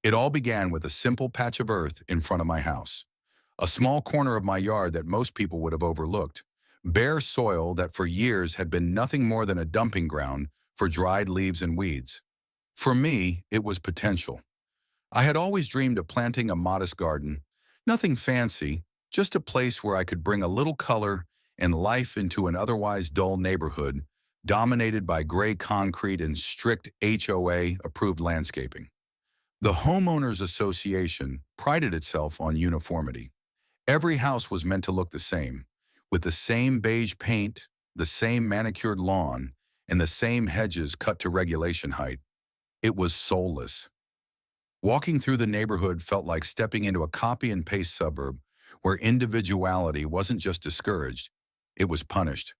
It all began with a simple patch of earth in front of my house, a small corner of my yard that most people would have overlooked, bare soil that for years had been nothing more than a dumping ground for dried leaves and weeds. For me, it was potential. I had always dreamed of planting a modest garden, nothing fancy, just a place where I could bring a little color and life into an otherwise dull neighborhood dominated by gray concrete and strict HOA-approved landscaping. The Homeowners Association prided itself on uniformity. Every house was meant to look the same, with the same beige paint, the same manicured lawn, and the same hedges cut to regulation height. It was soulless. Walking through the neighborhood felt like stepping into a copy-and-paste suburb where individuality wasn't just discouraged, it was punished.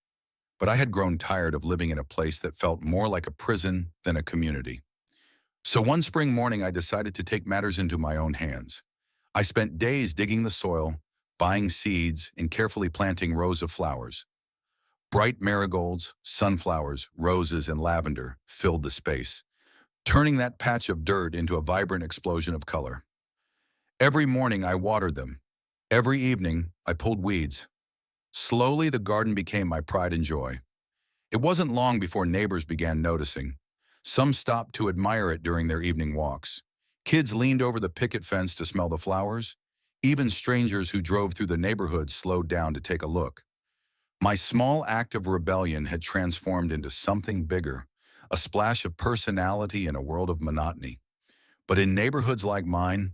But I had grown tired of living in a place that felt more like a prison than a community. So one spring morning, I decided to take matters into my own hands. I spent days digging the soil, buying seeds, and carefully planting rows of flowers. Bright marigolds, sunflowers, roses, and lavender filled the space, turning that patch of dirt into a vibrant explosion of color. Every morning, I watered them. Every evening, I pulled weeds. Slowly, the garden became my pride and joy. It wasn't long before neighbors began noticing. Some stopped to admire it during their evening walks. Kids leaned over the picket fence to smell the flowers. Even strangers who drove through the neighborhood slowed down to take a look. My small act of rebellion had transformed into something bigger, a splash of personality in a world of monotony. But in neighborhoods like mine,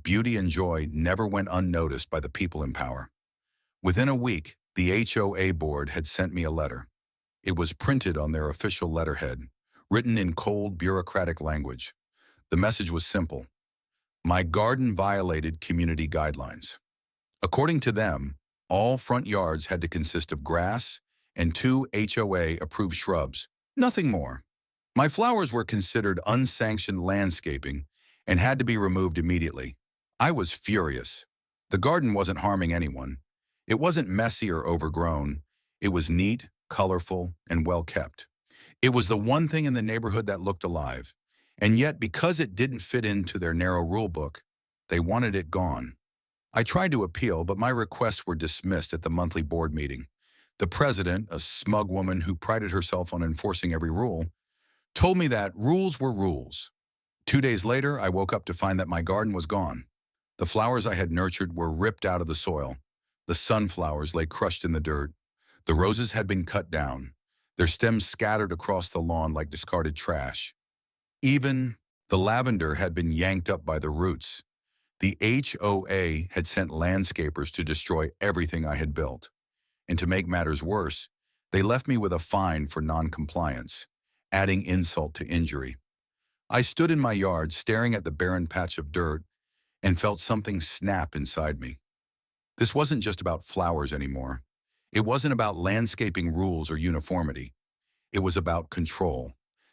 beauty and joy never went unnoticed by the people in power. Within a week, the HOA board had sent me a letter. It was printed on their official letterhead, written in cold, bureaucratic language. The message was simple. My garden violated community guidelines. According to them, all front yards had to consist of grass and 2 HOA-approved shrubs, nothing more. My flowers were considered unsanctioned landscaping and had to be removed immediately. I was furious. The garden wasn't harming anyone. It wasn't messy or overgrown. It was neat, colorful, and well-kept. It was the one thing in the neighborhood that looked alive. And yet, because it didn't fit into their narrow rule book, they wanted it gone. I tried to appeal, but my requests were dismissed at the monthly board meeting. The president, a smug woman who prided herself on enforcing every rule, told me that rules were rules. 2 days later, I woke up to find that my garden was gone. The flowers I had nurtured were ripped out of the soil. The sunflowers lay crushed in the dirt. The roses had been cut down, their stems scattered across the lawn like discarded trash. Even the lavender had been yanked up by the roots. The HOA had sent landscapers to destroy everything I had built. And to make matters worse, they left me with a fine for non-compliance, adding insult to injury. I stood in my yard staring at the barren patch of dirt and felt something snap inside me. This wasn't just about flowers anymore. It wasn't about landscaping rules or uniformity. It was about control.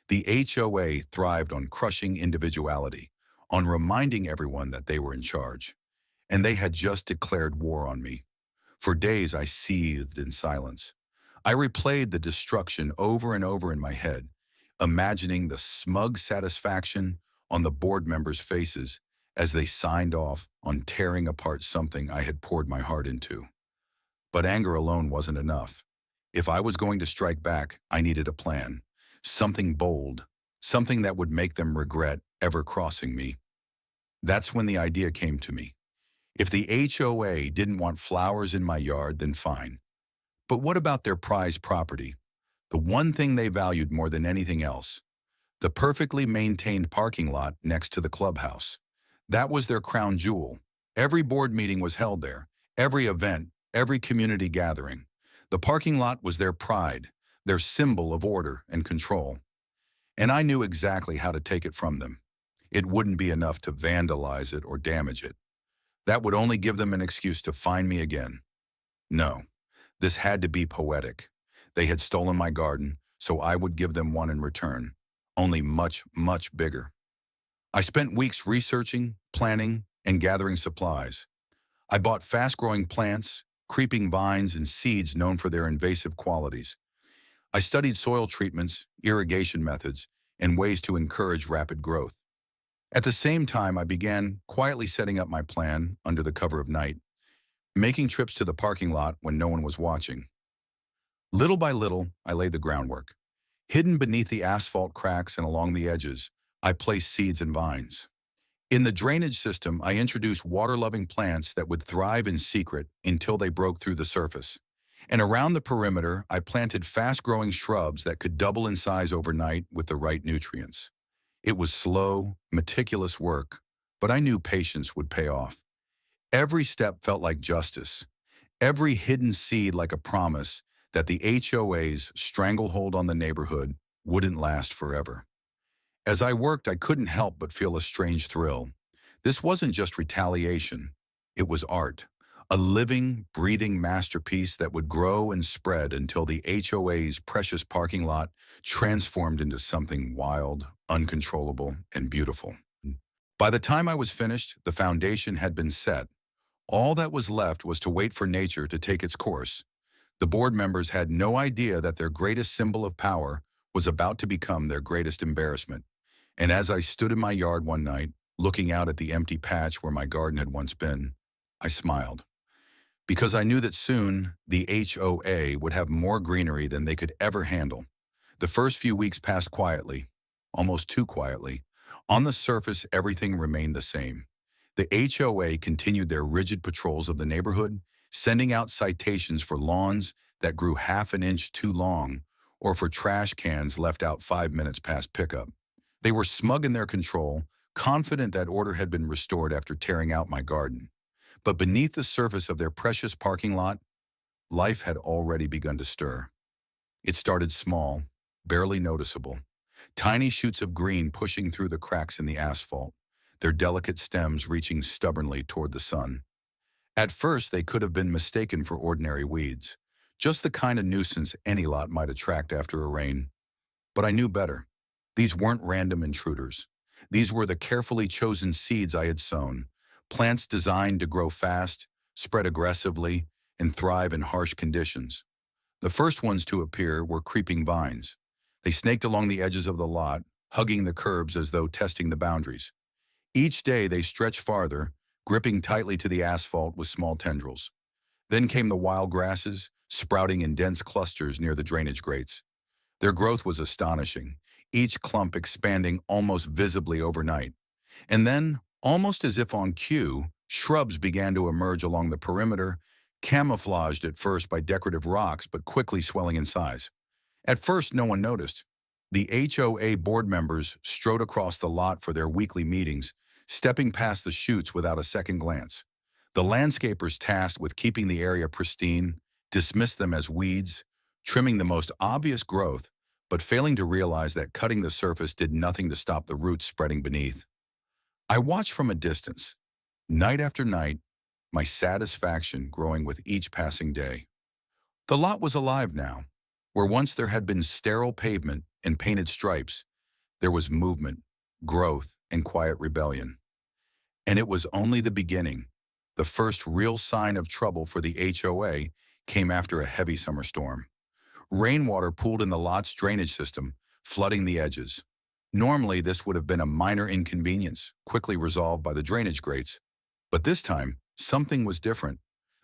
The HOA thrived on crushing individuality, on reminding everyone that they were in charge. And they had just declared war on me. For days, I seethed in silence. I replayed the destruction over and over in my head, imagining the smug satisfaction on the board members' faces as they signed off on tearing apart something I had poured my heart into. But anger alone wasn't enough. If I was going to strike back, I needed a plan. Something bold, something that would make them regret ever crossing me. That's when the idea came to me. If the HOA didn't want flowers in my yard, then fine. But what about their prized property? The one thing they valued more than anything else. The perfectly maintained parking lot next to the clubhouse. That was their crown jewel. Every board meeting was held there. Every event, every community gathering. The parking lot was their pride, their symbol of order and control. And I knew exactly how to take it from them. It wouldn't be enough to vandalize it or damage it. That would only give them an excuse to find me again. No, this had to be poetic. They had stolen my garden, so I would give them one in return, only much, much bigger. I spent weeks researching, planning, and gathering supplies. I bought fast-growing plants, creeping vines, and seeds known for their invasive qualities. I studied soil treatments, irrigation methods, and ways to encourage rapid growth. At the same time, I began quietly setting up my plan under the cover of night, making trips to the parking lot when no one was watching. Little by little, I laid the groundwork. Hidden beneath the asphalt cracks and along the edges, I placed seeds and vines. In the drainage system, I introduced water-loving plants that would thrive in secret until they broke through the surface. And around the perimeter, I planted fast-growing shrubs that could double in size overnight with the right nutrients. It was slow, meticulous work, but I knew patience would pay off. Every step felt like justice, every hidden seed like a promise that the HOA's stranglehold on the neighborhood wouldn't last forever. As I worked, I couldn't help but feel a strange thrill. This wasn't just retaliation, it was art. A living, breathing masterpiece that would grow and spread until the HOA's precious parking lot transformed into something wild, uncontrollable, and beautiful. By the time I was finished, the foundation had been set. All that was left was to wait for nature to take its course. The board members had no idea that their greatest symbol of power was about to become their greatest embarrassment. And as I stood in my yard one night, looking out at the empty patch where my garden had once been, I smiled. Because I knew that soon, the HOA would have more greenery than they could ever handle. The first few weeks passed quietly, almost too quietly. On the surface, everything remained the same. The HOA continued their rigid patrols of the neighborhood, sending out citations for lawns that grew half an inch too long or for trash cans left out 5 minutes past pickup. They were smug in their control, confident that order had been restored after tearing out my garden. But beneath the surface of their precious parking lot, life had already begun to stir. It started small, barely noticeable. Tiny shoots of green pushing through the cracks in the asphalt, their delicate stems reaching stubbornly toward the sun. At first, they could have been mistaken for ordinary weeds, just the kind of nuisance any lot might attract after a rain. But I knew better. These weren't random intruders. These were the carefully chosen seeds I had sown, plants designed to grow fast, spread aggressively, and thrive in harsh conditions. The first ones to appear were creeping vines. They snaked along the edges of the lot, hugging the curbs as though testing the boundaries. Each day they stretched farther, gripping tightly to the asphalt with small tendrils. Then came the wild grasses, sprouting in dense clusters near the drainage grates. Their growth was astonishing, each clump expanding almost visibly overnight. And then, almost as if on cue, shrubs began to emerge along the perimeter, camouflaged at first by decorative rocks but quickly swelling in size. At first, no one noticed. The HOA board members strode across the lot for their weekly meetings, stepping past the chutes without a second glance. The landscapers tasked with keeping the area pristine dismissed them as weeds, trimming the most obvious growth, but failing to realize that cutting the surface did nothing to stop the roots spreading beneath. I watched from a distance, night after night, my satisfaction growing with each passing day. The lot was alive now. Where once there had been sterile pavement and painted stripes, there was movement, growth, and quiet rebellion. And it was only the beginning. The first real sign of trouble for the HOA came after a heavy summer storm. Rainwater pooled in the lot's drainage system, flooding the edges. Normally, this would have been a minor inconvenience, quickly resolved by the drainage grates. But this time, something was different.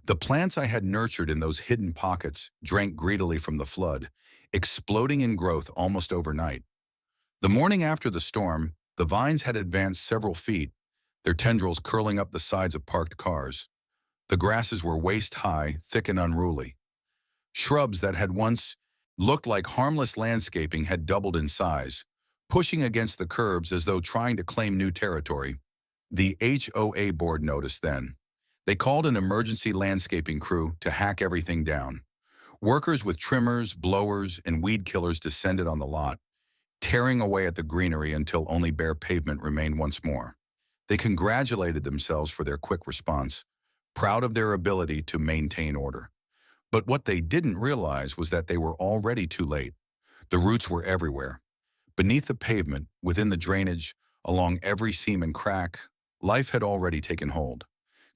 The plants I had nurtured in those hidden pockets drank greedily from the flood, exploding in growth almost overnight. The morning after the storm, the vines had advanced several feet, their tendrils curling up the sides of parked cars. The grasses were waist-high, thick and unruly. Shrubs that had once looked like harmless landscaping had doubled in size, pushing against the curbs as though trying to claim new territory. The HOA board noticed then. They called an emergency landscaping crew to hack everything down. Workers with trimmers, blowers, and weed killers descended on the lot, tearing away at the greenery until only bare pavement remained once more. They congratulated themselves for their quick response, proud of their ability to maintain order. But what they didn't realize was that they were already too late. The roots were everywhere. Beneath the pavement, within the drainage, along every seam and crack, life had already taken hold.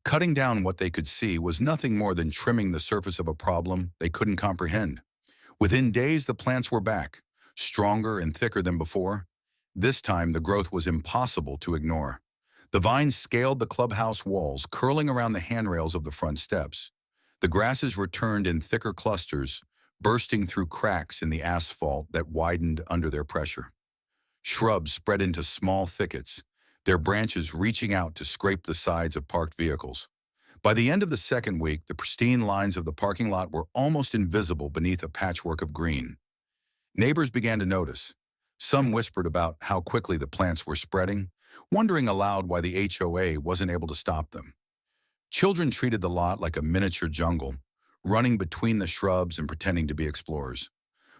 Cutting down what they could see was nothing more than trimming the surface of a problem they couldn't comprehend. Within days, the plants were back, stronger and thicker than before. This time, the growth was impossible to ignore. The vines scaled the clubhouse walls, curling around the handrails of the front steps. The grasses returned in thicker clusters, bursting through cracks in the asphalt that widened under their pressure. Shrubs spread into small thickets, their branches reaching out to scrape the sides of parked vehicles. By the end of the second week, the pristine lines of the parking lot were almost invisible beneath a patchwork of green. Neighbors began to notice. Some whispered about how quickly the plants were spreading, wondering aloud why the HOA wasn't able to stop them. Children treated the lot like a miniature jungle, running between the shrubs and pretending to be explorers.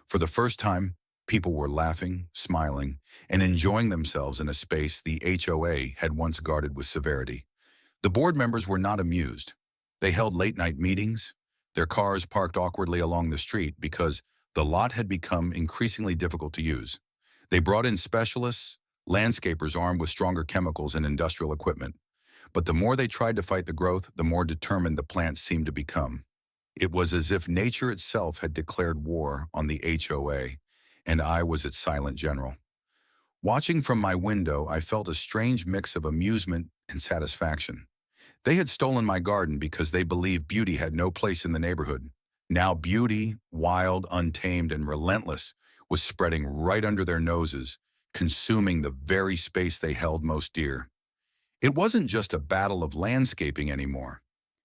For the first time, people were laughing, smiling, and enjoying themselves in a space the HOA had once guarded with severity. The board members were not amused. They held late-night meetings, their cars parked awkwardly along the street because the lot had become increasingly difficult to use. They brought in specialists, landscapers armed with stronger chemicals and industrial equipment. But the more they tried to fight the growth, the more determined the plants seemed to become. It was as if nature itself had declared war on the HOA, and I was its silent general. Watching from my window, I felt a strange mix of amusement and satisfaction. They had stolen my garden because they believed beauty had no place in the neighborhood. Now beauty, wild, untamed, and relentless, was spreading right under their noses, consuming the very space they held most dear. It wasn't just a battle of landscaping anymore.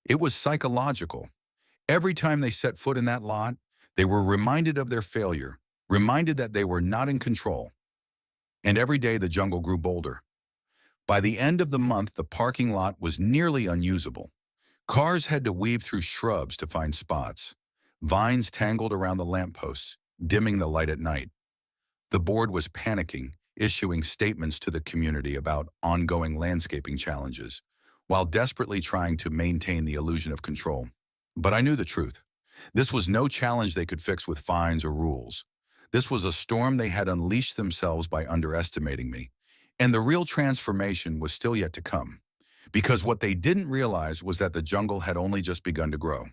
It was psychological. Every time they set foot in that lot, they were reminded of their failure, reminded that they were not in control. And every day the jungle grew bolder. By the end of the month, the parking lot was nearly unusable. Cars had to weave through shrubs to find spots. Vines tangled around the lampposts, dimming the light at night. The board was panicking, issuing statements to the community about ongoing landscaping challenges, while desperately trying to maintain the illusion of control. But I knew the truth. This was no challenge they could fix with fines or rules. This was a storm they had unleashed themselves by underestimating me. And the real transformation was still yet to come. Because what they didn't realize was that the jungle had only just begun to grow.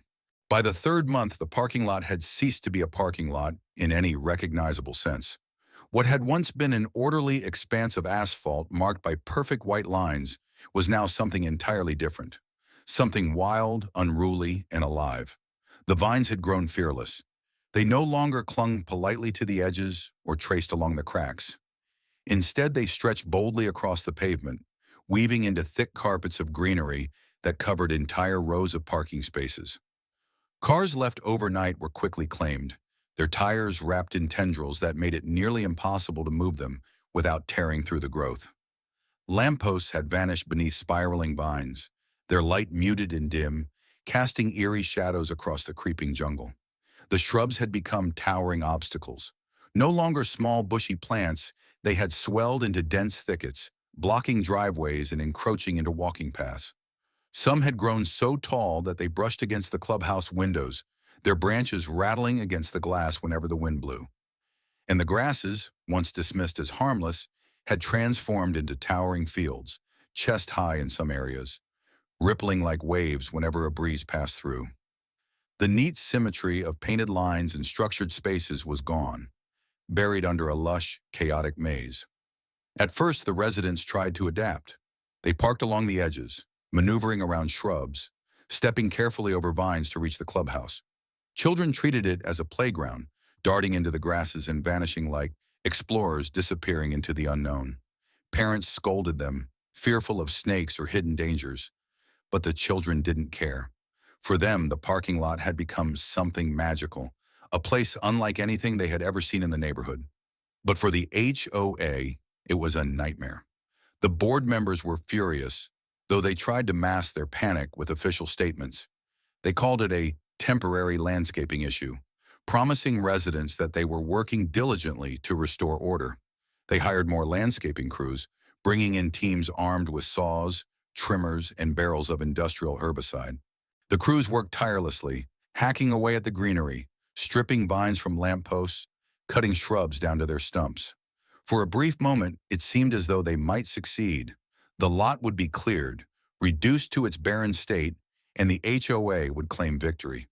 By the third month, the parking lot had ceased to be a parking lot in any recognizable sense. What had once been an orderly expanse of asphalt marked by perfect white lines was now something entirely different. Something wild, unruly, and alive. The vines had grown fearless. They no longer clung politely to the edges or traced along the cracks. Instead, they stretched boldly across the pavement, weaving into thick carpets of greenery that covered entire rows of parking spaces. Cars left overnight were quickly claimed, their tires wrapped in tendrils that made it nearly impossible to move them without tearing through the growth. Lampposts had vanished beneath spiraling vines, their light muted and dim, casting eerie shadows across the creeping jungle. The shrubs had become towering obstacles. No longer small bushy plants, they had swelled into dense thickets, blocking driveways and encroaching into walking paths. Some had grown so tall that they brushed against the clubhouse windows, their branches rattling against the glass whenever the wind blew. And the grasses, once dismissed as harmless, had transformed into towering fields, chest high in some areas, rippling like waves whenever a breeze passed through. The neat symmetry of painted lines and structured spaces was gone, buried under a lush, chaotic maze. At first, the residents tried to adapt. They parked along the edges, maneuvering around shrubs, stepping carefully over vines to reach the clubhouse. Children treated it as a playground, darting into the grasses and vanishing like explorers disappearing into the unknown. Parents scolded them, fearful of snakes or hidden dangers. But the children didn't care. For them, the parking lot had become something magical, a place unlike anything they had ever seen in the neighborhood. But for the HOA, it was a nightmare. The board members were furious, though they tried to mask their panic with official statements. They called it a temporary landscaping issue, promising residents that they were working diligently to restore order. They hired more landscaping crews, bringing in teams armed with saws, trimmers, and barrels of industrial herbicide. The crews worked tirelessly, hacking away at the greenery, stripping vines from lampposts, cutting shrubs down to their stumps. For a brief moment, it seemed as though they might succeed. The lot would be cleared, reduced to its barren state, and the HOA would claim victory.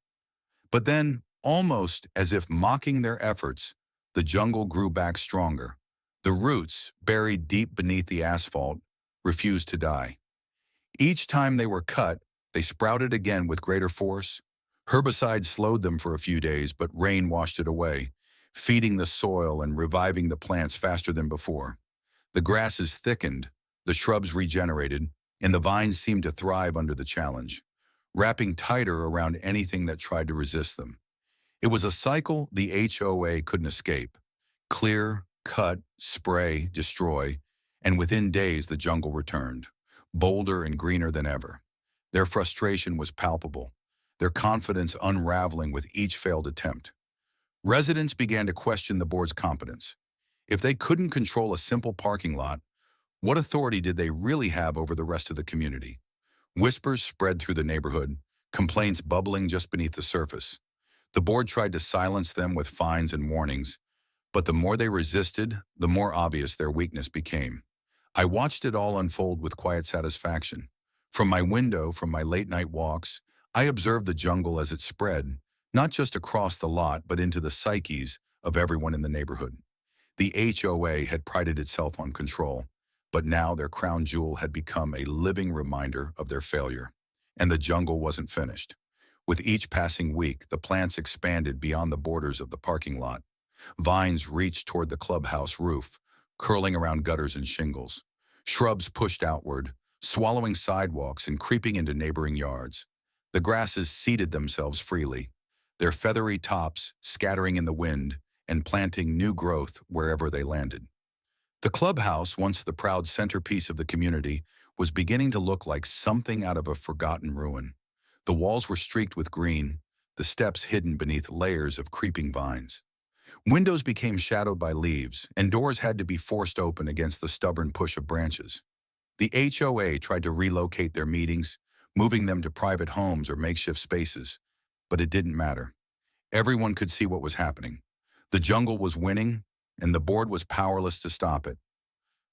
But then, almost as if mocking their efforts, the jungle grew back stronger. The roots, buried deep beneath the asphalt, refused to die. Each time they were cut, they sprouted again with greater force. Herbicides slowed them for a few days, but rain washed it away, feeding the soil and reviving the plants faster than before. The grasses thickened, the shrubs regenerated, and the vines seemed to thrive under the challenge, wrapping tighter around anything that tried to resist them. It was a cycle the HOA couldn't escape. Clear, cut, spray, destroy, and within days the jungle returned, bolder and greener than ever. Their frustration was palpable, their confidence unraveling with each failed attempt. Residents began to question the board's competence. If they couldn't control a simple parking lot, what authority did they really have over the rest of the community? Whispers spread through the neighborhood, complaints bubbling just beneath the surface. The board tried to silence them with fines and warnings, but the more they resisted, the more obvious their weakness became. I watched it all unfold with quiet satisfaction. From my window, from my late-night walks, I observed the jungle as it spread, not just across the lot, but into the psyches of everyone in the neighborhood. The HOA had prided itself on control, but now their crown jewel had become a living reminder of their failure. And the jungle wasn't finished. With each passing week, the plants expanded beyond the borders of the parking lot. Vines reached toward the clubhouse roof, curling around gutters and shingles. Shrubs pushed outward, swallowing sidewalks and creeping into neighboring yards. The grasses seeded themselves freely, their feathery tops scattering in the wind and planting new growth wherever they landed. The clubhouse, once the proud centerpiece of the community, was beginning to look like something out of a forgotten ruin. The walls were streaked with green, the steps hidden beneath layers of creeping vines. Windows became shadowed by leaves, and doors had to be forced open against the stubborn push of branches. The HOA tried to relocate their meetings, moving them to private homes or makeshift spaces, but it didn't matter. Everyone could see what was happening. The jungle was winning, and the board was powerless to stop it.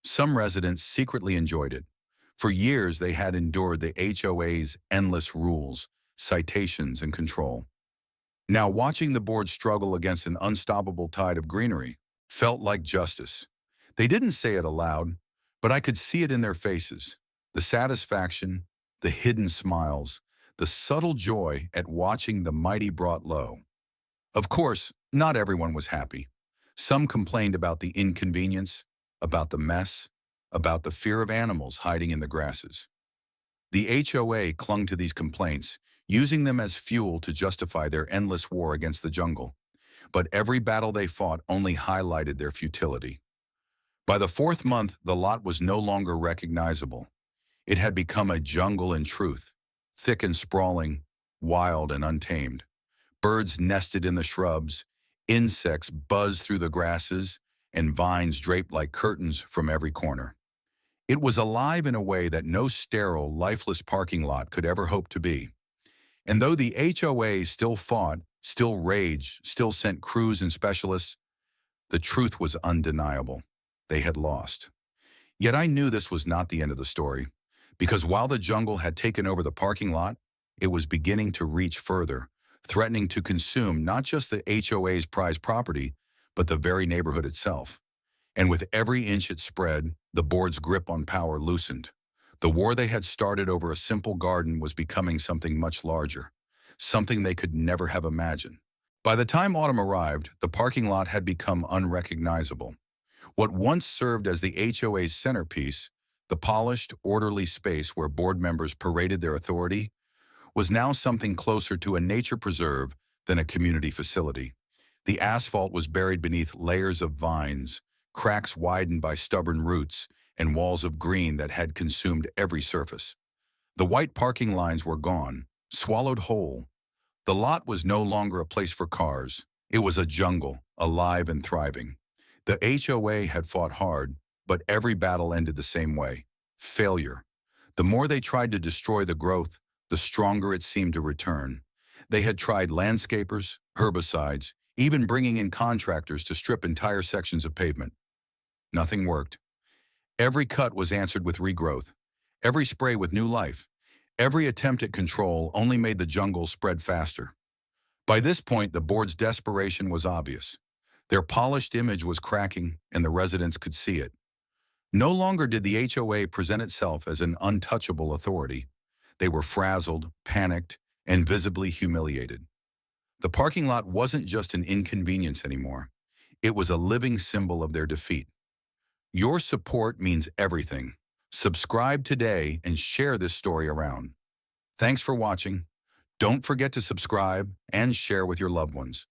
Some residents secretly enjoyed it. For years, they had endured the HOA's endless rules, citations, and control. Now, watching the board struggle against an unstoppable tide of greenery felt like justice. They didn't say it aloud, but I could see it in their faces. The satisfaction, the hidden smiles, the subtle joy at watching the mighty brought low. Of course, not everyone was happy. Some complained about the inconvenience, about the mess, about the fear of animals hiding in the grasses. The HOA clung to these complaints, using them as fuel to justify their endless war against the jungle. But every battle they fought only highlighted their futility. By the fourth month, the lot was no longer recognizable. It had become a jungle in truth, thick and sprawling, wild and untamed. Birds nested in the shrubs, insects buzzed through the grasses, and vines draped like curtains from every corner. It was alive in a way that no sterile, lifeless parking lot could ever hope to be. And though the HOA still fought, still raged, still sent crews and specialists, the truth was undeniable. They had lost. Yet I knew this was not the end of the story, because while the jungle had taken over the parking lot, it was beginning to reach further, threatening to consume not just the HOA's prized property, but the very neighborhood itself. And with every inch it spread, the board's grip on power loosened. The war they had started over a simple garden was becoming something much larger, something they could never have imagined. By the time autumn arrived, the parking lot had become unrecognizable. What once served as the HOA's centerpiece, the polished, orderly space where board members paraded their authority, was now something closer to a nature preserve than a community facility. The asphalt was buried beneath layers of vines, cracks widened by stubborn roots, and walls of green that had consumed every surface. The white parking lines were gone, swallowed whole. The lot was no longer a place for cars. It was a jungle, alive and thriving. The HOA had fought hard, but every battle ended the same way: failure. The more they tried to destroy the growth, the stronger it seemed to return. They had tried landscapers, herbicides, even bringing in contractors to strip entire sections of pavement. Nothing worked. Every cut was answered with regrowth, every spray with new life. Every attempt at control only made the jungle spread faster. By this point, the board's desperation was obvious. Their polished image was cracking, and the residents could see it. No longer did the HOA present itself as an untouchable authority. They were frazzled, panicked, and visibly humiliated. The parking lot wasn't just an inconvenience anymore. It was a living symbol of their defeat. Your support means everything. Subscribe today and share this story around. Thanks for watching. Don't forget to subscribe and share with your loved ones.